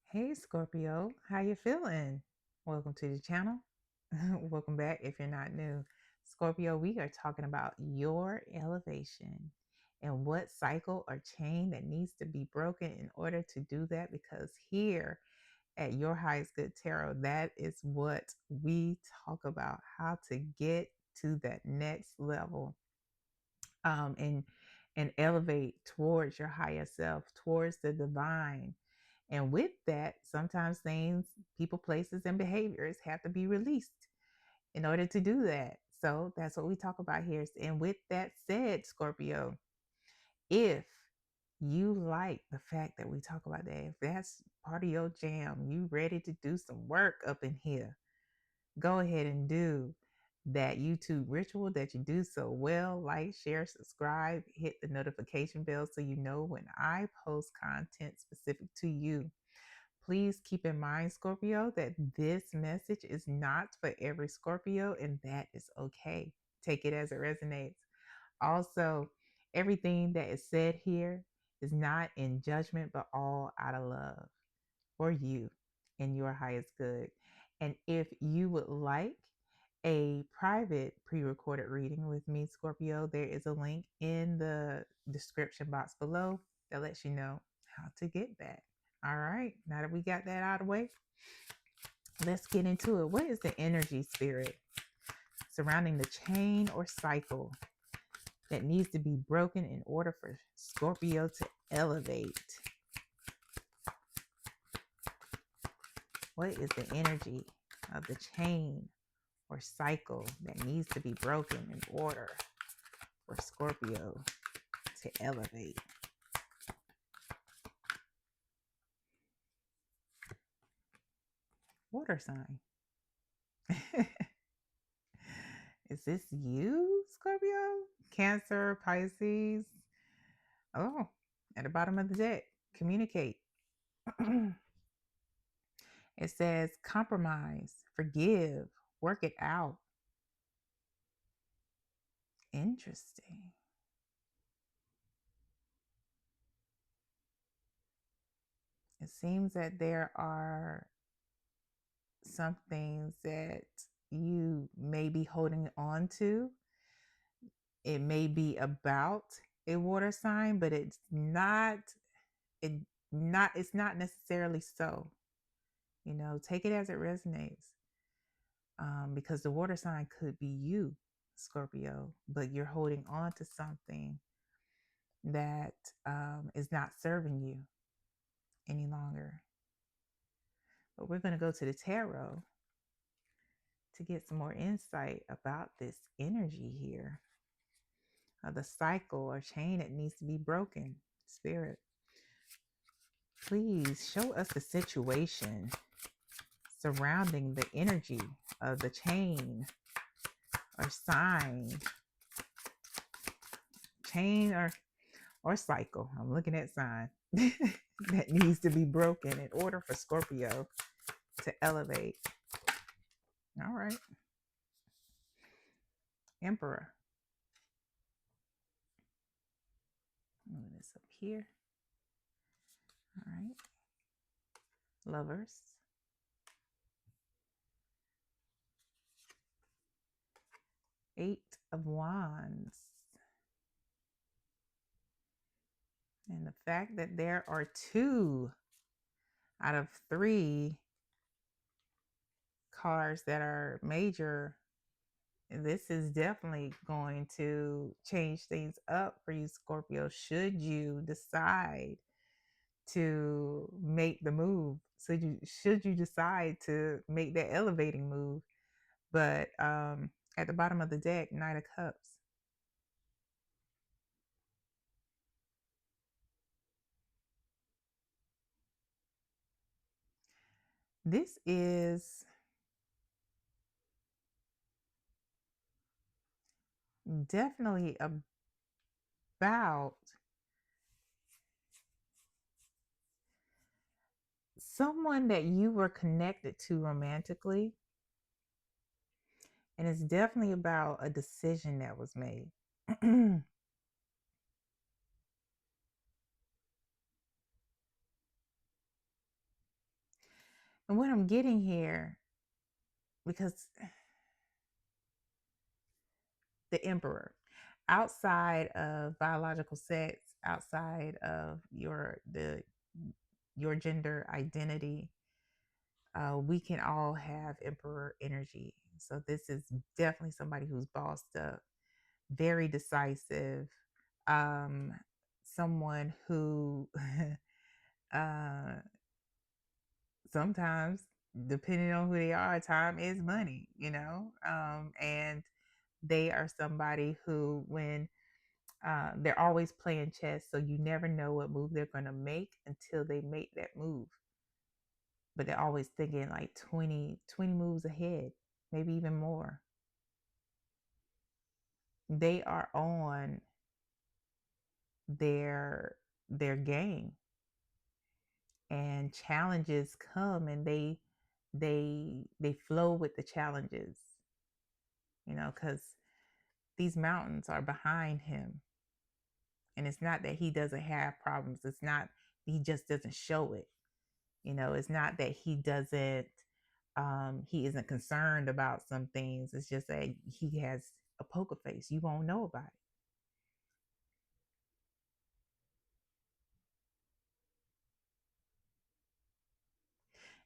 Hey Scorpio, how you feeling? Welcome to the channel. Welcome back if you're not new. Scorpio, we are talking about your elevation and what cycle or chain that needs to be broken in order to do that, because here at Your Highest Good Tarot, that is what we talk about, how to get to that next level, and elevate towards your higher self, towards the divine. And with that, sometimes things, people, places, and behaviors have to be released in order to do that. So that's what we talk about here. And with that said, Scorpio, if you like the fact that we talk about that, if that's part of your jam, you ready to do some work up in here, go ahead and do that YouTube ritual that you do so well. Like, share, subscribe, hit the notification bell so you know when I post content specific to you. Please keep in mind, Scorpio, that this message is not for every Scorpio, and that is okay. Take it as it resonates. Also, everything that is said here is not in judgment, but all out of love for you and your highest good. And if you would like a private pre-recorded reading with me, Scorpio, there is a link in the description box below that lets you know how to get that. All right, now that we got that out of the way, let's get into it. What is the energy, spirit, surrounding the chain or cycle that needs to be broken in order for Scorpio to elevate? What is the energy of the chain or cycle that needs to be broken in order for Scorpio to elevate? Water sign. Is this you, Scorpio? Cancer, Pisces? Oh, at the bottom of the deck, communicate. It says compromise, forgive, work it out. Interesting. It seems that there are some things that you may be holding on to. It may be about a water sign, but it it's not necessarily so. You know, take it as it resonates. Because the water sign could be you, Scorpio, but you're holding on to something that is not serving you any longer. But we're going to go to the tarot to get some more insight about this energy here of the cycle or chain that needs to be broken. Spirit, please show us the situation surrounding the energy of the chain or sign, chain or cycle. I'm looking at sign that needs to be broken in order for Scorpio to elevate. All right. Emperor. Move this up here. All right. Lovers. Eight of Wands. And the fact that there are 2 out of 3 cards that are major, this is definitely going to change things up for you, Scorpio, should you decide to make the move. So should you decide to make that elevating move. But at the bottom of the deck, Knight of Cups. This is definitely about someone that you were connected to romantically. And it's definitely about a decision that was made. And what I'm getting here, because the emperor, outside of biological sex, outside of your gender identity, we can all have emperor energy. So this is definitely somebody who's bossed up, very decisive, um, someone who uh, sometimes, depending on who they are, time is money, and they are somebody who, when they're always playing chess, so you never know what move they're going to make until they make that move. But they're always thinking like 20 moves ahead, maybe even more. They are on their game, and challenges come, and they flow with the challenges, because these mountains are behind him. And it's not that he doesn't have problems. It's not, he just doesn't show it. It's not that he isn't concerned about some things. It's just that he has a poker face. You won't know about it.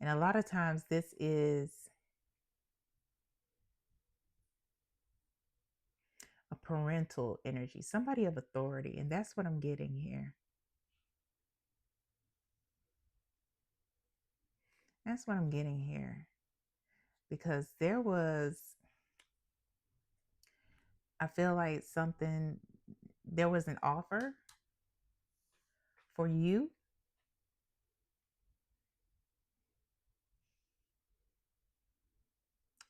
And a lot of times this is a parental energy, somebody of authority. And that's what I'm getting here. That's what I'm getting here. Because I feel like there was an offer for you,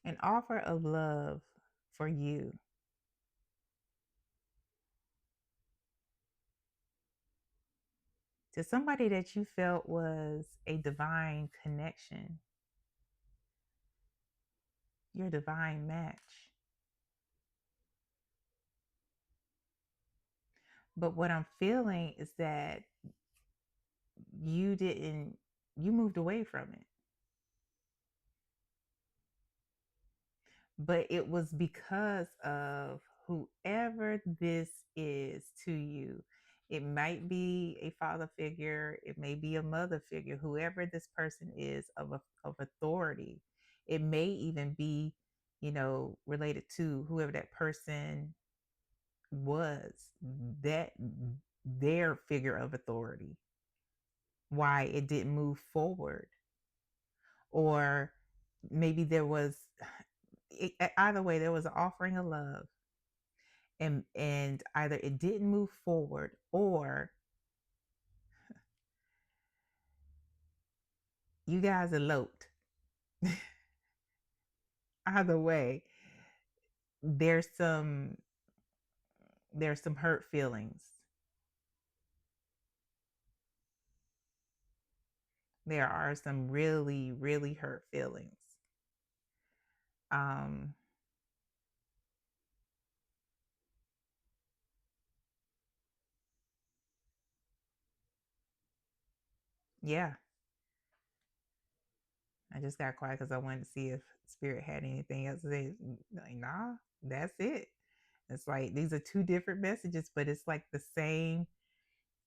an offer of love for you, to somebody that you felt was a divine connection, your divine match. But what I'm feeling is that you didn't, you moved away from it. But it was because of whoever this is to you. It might be a father figure, it may be a mother figure, whoever this person is of authority. It may even be, related to whoever that person was, that their figure of authority, why it didn't move forward. Or maybe there was, either way, there was an offering of love, and either it didn't move forward, or you guys eloped. Either way, there's some hurt feelings. There are some really, really hurt feelings. um yeah, I just got quiet because I wanted to see if spirit had anything else to say. Like, nah, that's it. It's like these are two different messages, but it's like the same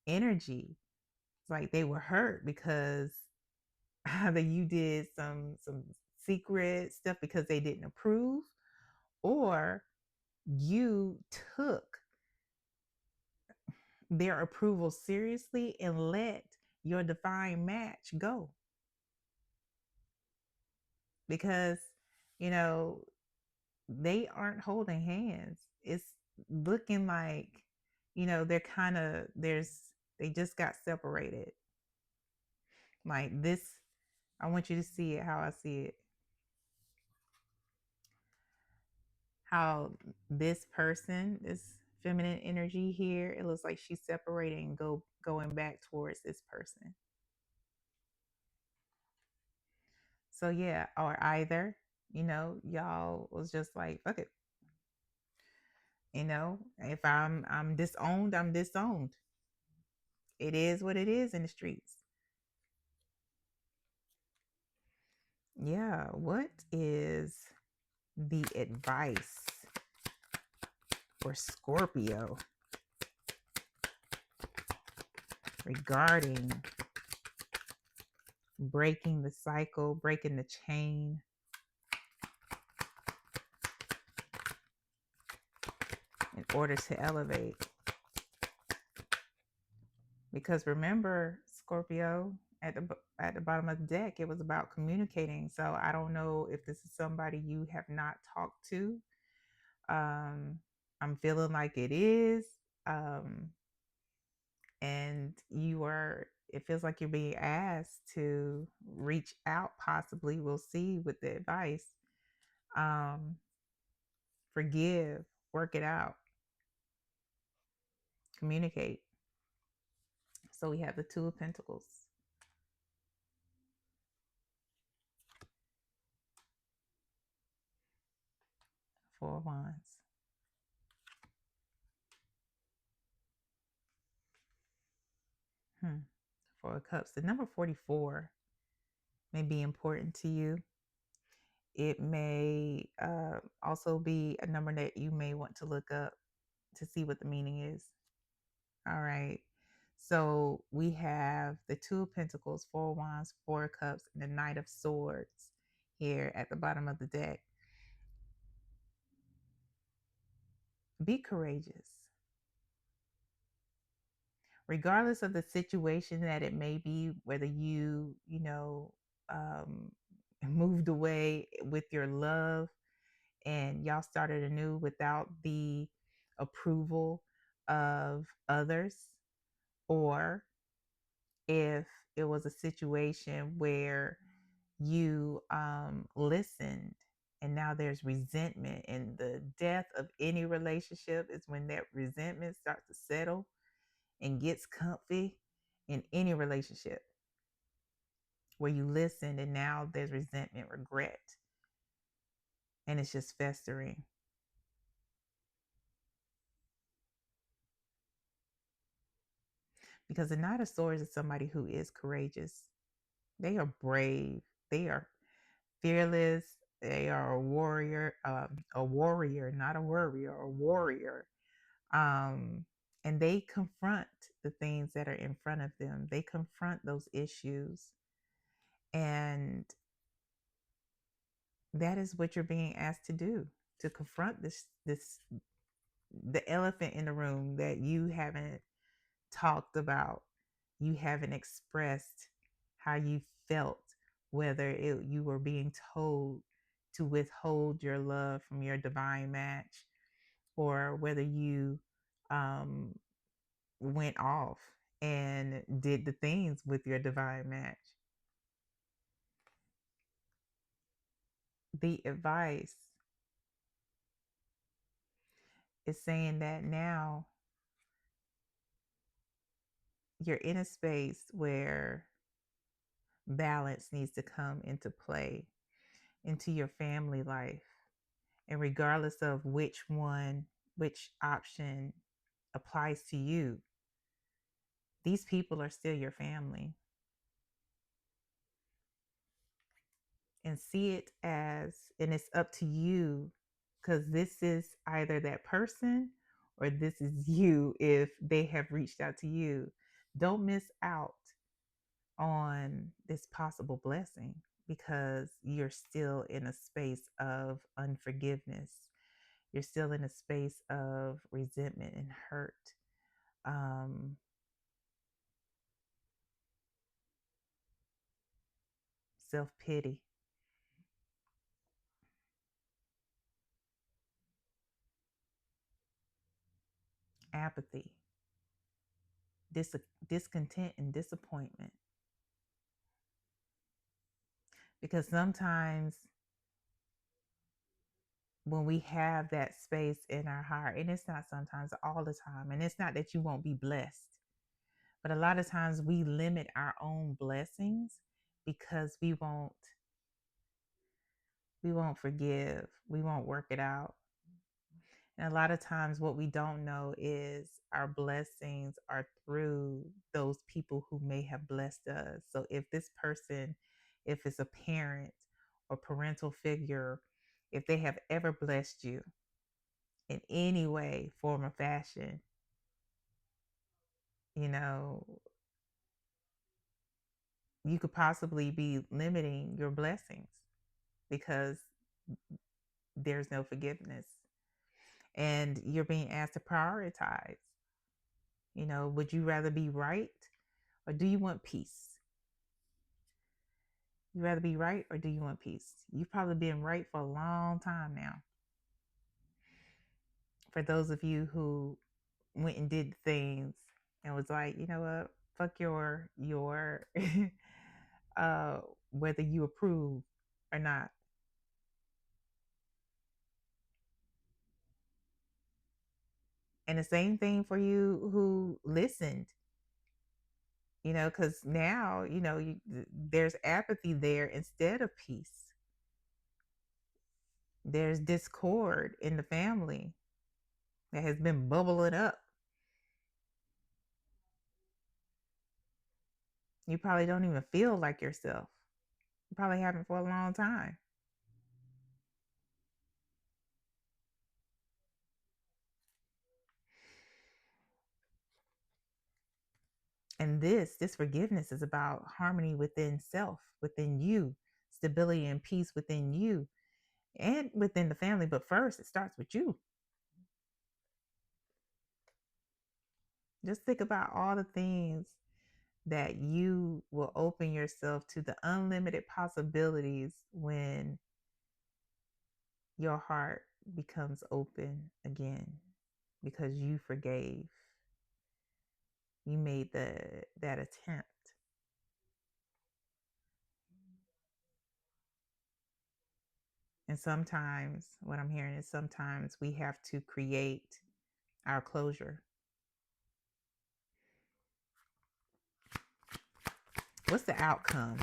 energy. It's like they were hurt because either you did some secret stuff because they didn't approve, or you took their approval seriously and let your divine match go. Because, you know, they aren't holding hands. It's looking like, they're kind of, they just got separated. Like this, I want you to see it how I see it. How this person, this feminine energy here, it looks like she's separating, going back towards this person. So yeah, or either, y'all was just like, fuck it. If I'm disowned, I'm disowned. It is what it is in the streets. Yeah, what is the advice for Scorpio regarding breaking the cycle, breaking the chain in order to elevate? Because remember, Scorpio, at the bottom of the deck, it was about communicating. So I don't know if this is somebody you have not talked to. Um, I'm feeling like it is. Um, and it feels like you're being asked to reach out, possibly. We'll see with the advice. Um, Forgive, work it out, communicate. So we have the Two of Pentacles, Four of Wands, Four of Cups. The number 44 may be important to you. It may also be a number that you may want to look up to see what the meaning is. All right. So we have the Two of Pentacles, Four of Wands, Four of Cups, and the Knight of Swords here at the bottom of the deck. Be courageous. Regardless of the situation that it may be, whether um, moved away with your love and y'all started anew without the approval of others, or if it was a situation where you listened and now there's resentment, and the death of any relationship is when that resentment starts to settle and gets comfy in any relationship where you listened and now there's resentment, regret, and it's just festering. Because the Knight of Swords is somebody who is courageous. They are brave. They are fearless. They are a warrior, not a worrier, a warrior. And they confront the things that are in front of them. They confront those issues. And that is what you're being asked to do, to confront this the elephant in the room that you haven't talked about, you haven't expressed how you felt, whether you were being told to withhold your love from your divine match, or whether you um, went off and did the things with your divine match. The advice is saying that now you're in a space where balance needs to come into play into your family life. And regardless of which option applies to you, these people are still your family. And see it as, and it's up to you, because this is either that person or this is you if they have reached out to you. Don't miss out on this possible blessing because you're still in a space of unforgiveness. You're still in a space of resentment and hurt. Um, Self pity, apathy, dis- discontent, and disappointment. Because sometimes when we have that space in our heart, and it's not sometimes, all the time, and it's not that you won't be blessed, but a lot of times we limit our own blessings because we won't forgive, we won't work it out. And a lot of times, what we don't know is our blessings are through those people who may have blessed us. So if this person, if it's a parent or parental figure, if they have ever blessed you in any way, form, or fashion, you know, you could possibly be limiting your blessings because there's no forgiveness. And you're being asked to prioritize. Would you rather be right or do you want peace? You rather be right or do you want peace? You've probably been right for a long time now. For those of you who went and did things and was like, you know what, fuck your uh whether you approve or not. And the same thing for you who listened, because now, there's apathy there instead of peace. There's discord in the family that has been bubbling up. You probably don't even feel like yourself. You probably haven't for a long time. And this forgiveness is about harmony within self, within you, stability and peace within you and within the family. But first, it starts with you. Just think about all the things that you will open yourself to, the unlimited possibilities when your heart becomes open again because you forgave. You made that attempt. And sometimes what I'm hearing is sometimes we have to create our closure. What's the outcome,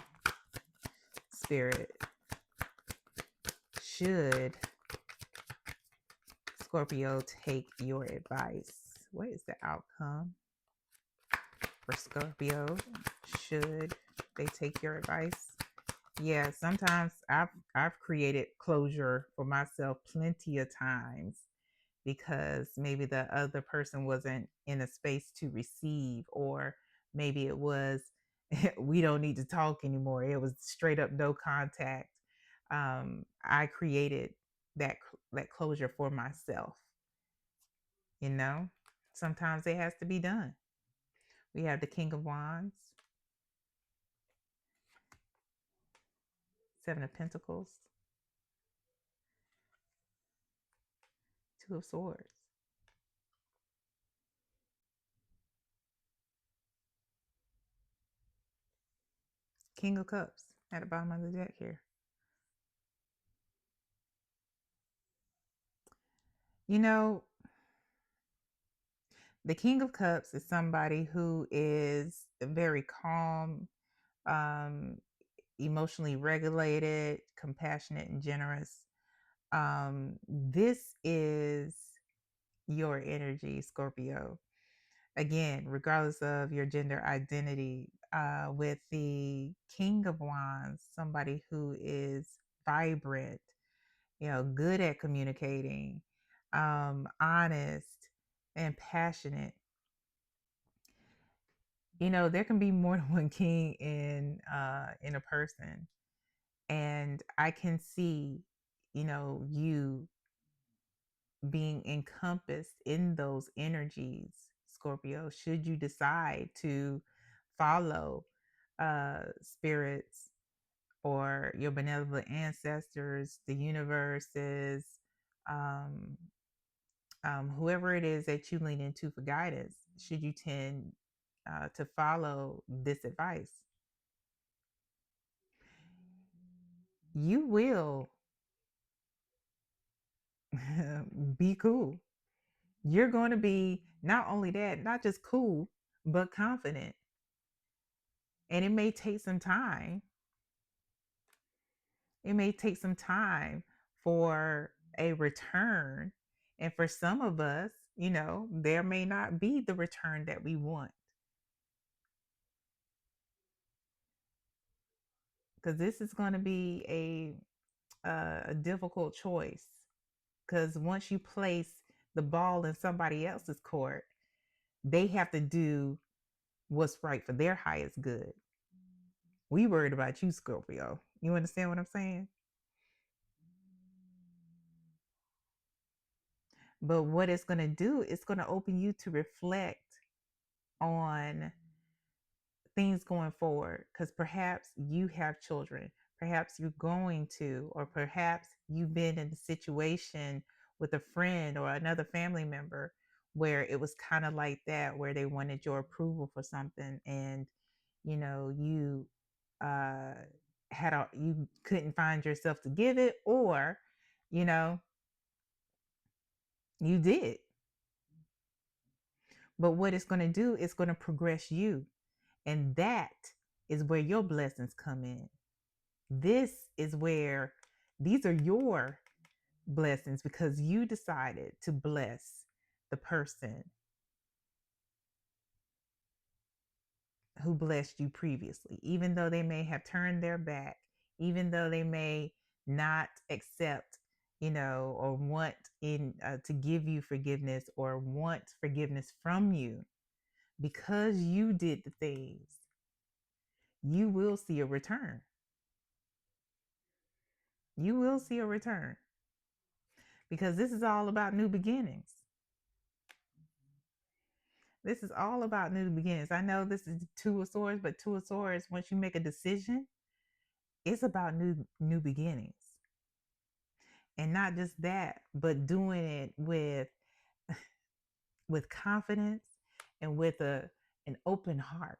Spirit? Should Scorpio take your advice? What is the outcome for Scorpio? Should they take your advice? Yeah, sometimes I've created closure for myself plenty of times because maybe the other person wasn't in a space to receive, or maybe it was we don't need to talk anymore. It was straight up no contact. I created that closure for myself. Sometimes it has to be done. We have the King of Wands, Seven of Pentacles, Two of Swords, King of Cups at the bottom of the deck here. The King of Cups is somebody who is very calm, emotionally regulated, compassionate, and generous. This is your energy, Scorpio. Again, regardless of your gender identity, with the King of Wands, somebody who is vibrant, good at communicating, honest, and passionate. There can be more than one king in a person, and I can see, you being encompassed in those energies, Scorpio, should you decide to follow spirits or your benevolent ancestors, the universes, um, whoever it is that you lean into for guidance, should you tend to follow this advice, you will be cool. You're going to be not only that, not just cool, but confident. And it may take some time. It may take some time for a return. And for some of us, there may not be the return that we want. Because this is going to be a difficult choice, because once you place the ball in somebody else's court, they have to do what's right for their highest good. We worried about you, Scorpio. You understand what I'm saying? But what it's going to do, it's going to open you to reflect on things going forward, because perhaps you have children, perhaps you're going to, or perhaps you've been in a situation with a friend or another family member where it was kind of like that, where they wanted your approval for something, and you uh you couldn't find yourself to give it, or you know you did. But what it's going to do, it's going to progress you, and that is where your blessings come in. This is where these are your blessings, because you decided to bless the person who blessed you previously, even though they may have turned their back, even though they may not accept, or want to give you forgiveness or want forgiveness from you. Because you did the things, you will see a return. You will see a return, because this is all about new beginnings. This is all about new beginnings. I know this is Two of Swords, but Two of Swords, once you make a decision, it's about new beginnings. And not just that, but doing it with confidence and with an open heart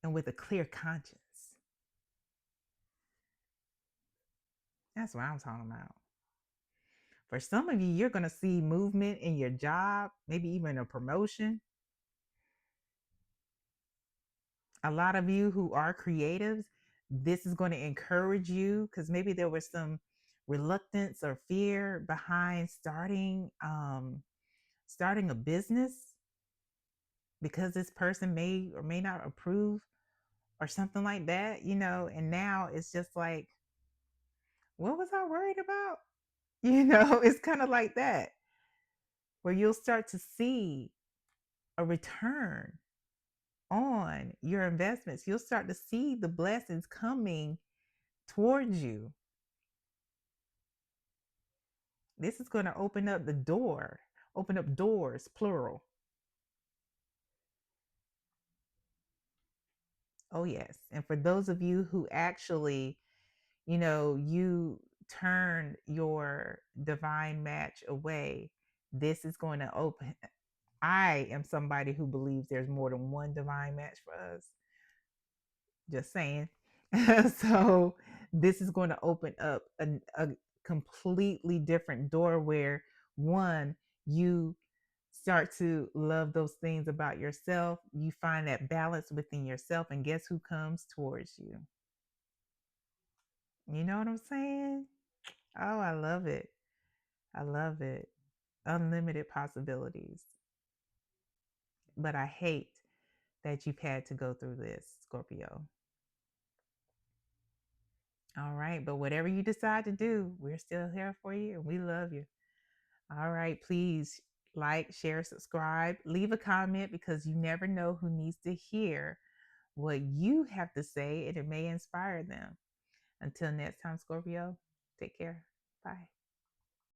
and with a clear conscience. That's what I'm talking about. For some of you, you're going to see movement in your job, maybe even a promotion. A lot of you who are creatives, this is going to encourage you, because maybe there was some reluctance or fear behind starting a business, because this person may or may not approve or something like that, and now it's just like, what was I worried about? It's kind of like that, where you'll start to see a return on your investments. You'll start to see the blessings coming towards you. This is going to open up open up doors, plural. Oh, yes. And for those of you who actually, you turn your divine match away, this is going to open. I am somebody who believes there's more than one divine match for us. Just saying. So this is going to open up a completely different door, where one, you start to love those things about yourself. You find that balance within yourself, and guess who comes towards you? You know what I'm saying? Oh, I love it. I love it. Unlimited possibilities. But I hate that you've had to go through this, Scorpio. All right. But whatever you decide to do, we're still here for you and we love you. All right. Please like, share, subscribe, leave a comment, because you never know who needs to hear what you have to say, and it may inspire them. Until next time, Scorpio, take care. Bye.